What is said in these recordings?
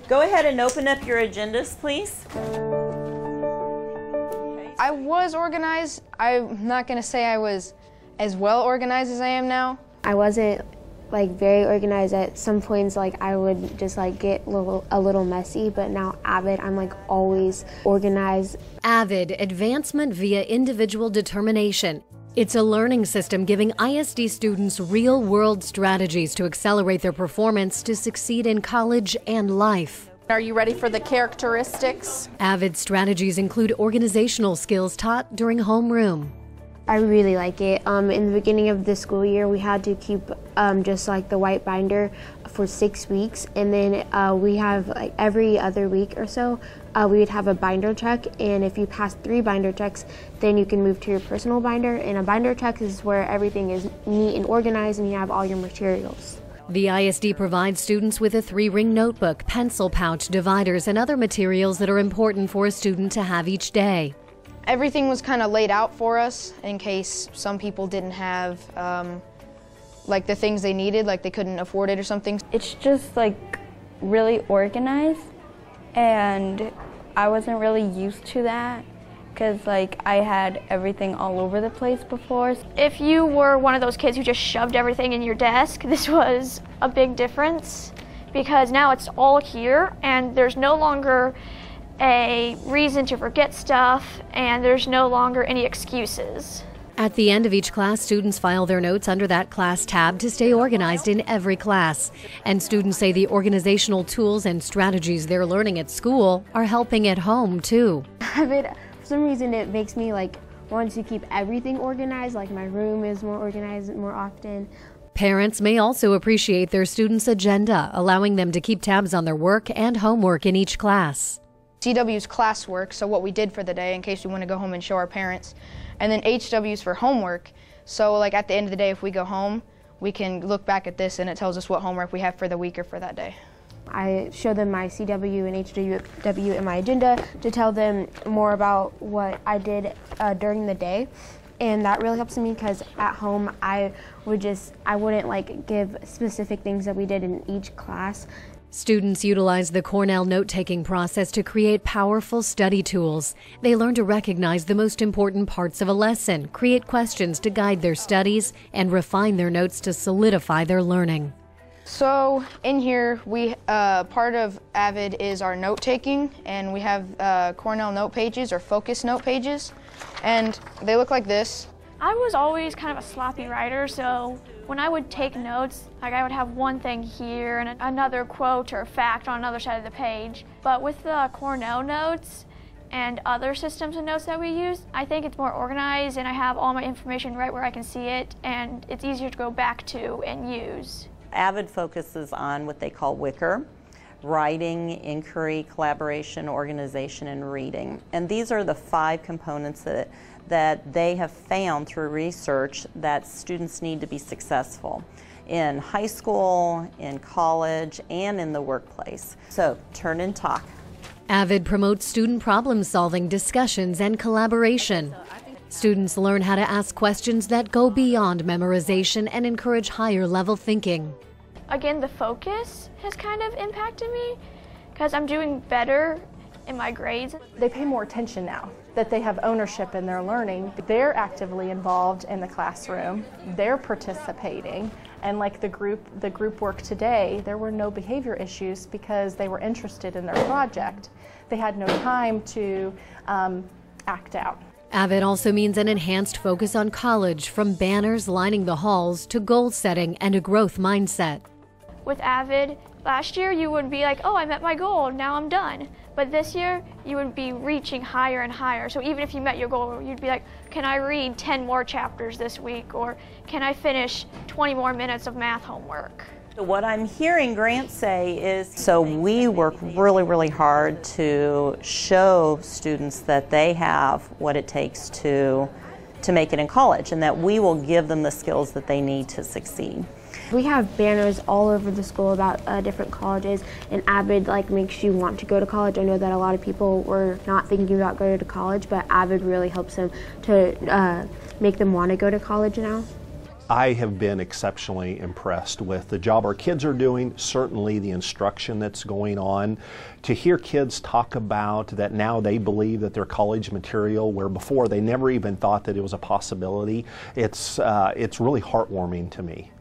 Go ahead and open up your agendas, please. I was organized. I'm not going to say I was as well organized as I am now. I wasn't very organized. At some points I would just get a little messy, but now Avid, I'm always organized. Avid, advancement via individual determination. It's a learning system giving ISD students real-world strategies to accelerate their performance to succeed in college and life. Are you ready for the characteristics? Avid strategies include organizational skills taught during homeroom. I really like it. In the beginning of the school year, we had to keep just the white binder for 6 weeks, and then we have every other week or so, we would have a binder check, and if you pass 3 binder checks, then you can move to your personal binder, and a binder check is where everything is neat and organized and you have all your materials. The ISD provides students with a 3-ring notebook, pencil pouch, dividers, and other materials that are important for a student to have each day. Everything was kind of laid out for us in case some people didn't have the things they needed, they couldn't afford it or something. It's just really organized, and I wasn't really used to that because I had everything all over the place before. If you were one of those kids who just shoved everything in your desk, this was a big difference because now it's all here and there's no longer a reason to forget stuff, and there's no longer any excuses. At the end of each class, students file their notes under that class tab to stay organized in every class. And students say the organizational tools and strategies they're learning at school are helping at home, too. For some reason, it makes me want to keep everything organized, my room is more organized more often. Parents may also appreciate their students' agenda, allowing them to keep tabs on their work and homework in each class. CW's classwork, so what we did for the day in case we want to go home and show our parents, and then HW's for homework. So at the end of the day, if we go home, we can look back at this and it tells us what homework we have for the week or for that day. I show them my CW and HW and my agenda to tell them more about what I did during the day. And that really helps me because at home I wouldn't give specific things that we did in each class. Students utilize the Cornell Note-Taking process to create powerful study tools. They learn to recognize the most important parts of a lesson, create questions to guide their studies, and refine their notes to solidify their learning. So in here, part of Avid is our note-taking, and we have Cornell note pages or focus note pages, and they look like this. I was always kind of a sloppy writer, so when I would take notes, I would have one thing here and another quote or fact on another side of the page. But with the Cornell notes and other systems of notes that we use, I think it's more organized and I have all my information right where I can see it, and it's easier to go back to and use. Avid focuses on what they call WICR: writing, inquiry, collaboration, organization, and reading. And these are the 5 components that they have found through research that students need to be successful in high school, in college, and in the workplace. So turn and talk. Avid promotes student problem-solving, discussions, and collaboration. Students learn how to ask questions that go beyond memorization and encourage higher-level thinking. Again, the focus has kind of impacted me because I'm doing better in my grades. They pay more attention now that they have ownership in their learning. They're actively involved in the classroom. They're participating. And the group work today, there were no behavior issues because they were interested in their project. They had no time to act out. Avid also means an enhanced focus on college, from banners lining the halls to goal setting and a growth mindset. With Avid, last year you would be like, oh, I met my goal, now I'm done. But this year, you would be reaching higher and higher. So even if you met your goal, you'd be like, can I read 10 more chapters this week? Or can I finish 20 more minutes of math homework? What I'm hearing Grant say is, so we work really, really hard to show students that they have what it takes to make it in college, and that we will give them the skills that they need to succeed. We have banners all over the school about different colleges, and Avid makes you want to go to college. I know that a lot of people were not thinking about going to college, but Avid really helps them to make them want to go to college now. I have been exceptionally impressed with the job our kids are doing, certainly the instruction that's going on. To hear kids talk about that now they believe that they're college material, where before they never even thought that it was a possibility, it's really heartwarming to me.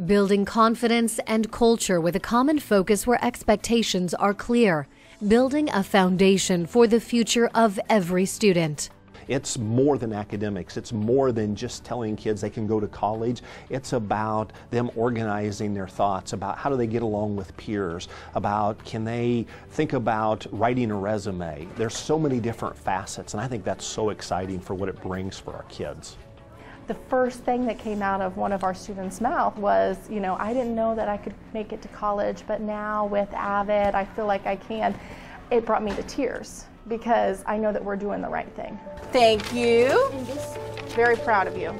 Building confidence and culture with a common focus where expectations are clear. Building a foundation for the future of every student. It's more than academics. It's more than just telling kids they can go to college. It's about them organizing their thoughts, about how do they get along with peers, about can they think about writing a resume. There's so many different facets, and I think that's so exciting for what it brings for our kids. The first thing that came out of one of our students' mouth was, you know, I didn't know that I could make it to college, but now with Avid, I feel like I can. It brought me to tears because I know that we're doing the right thing. Thank you. Very proud of you.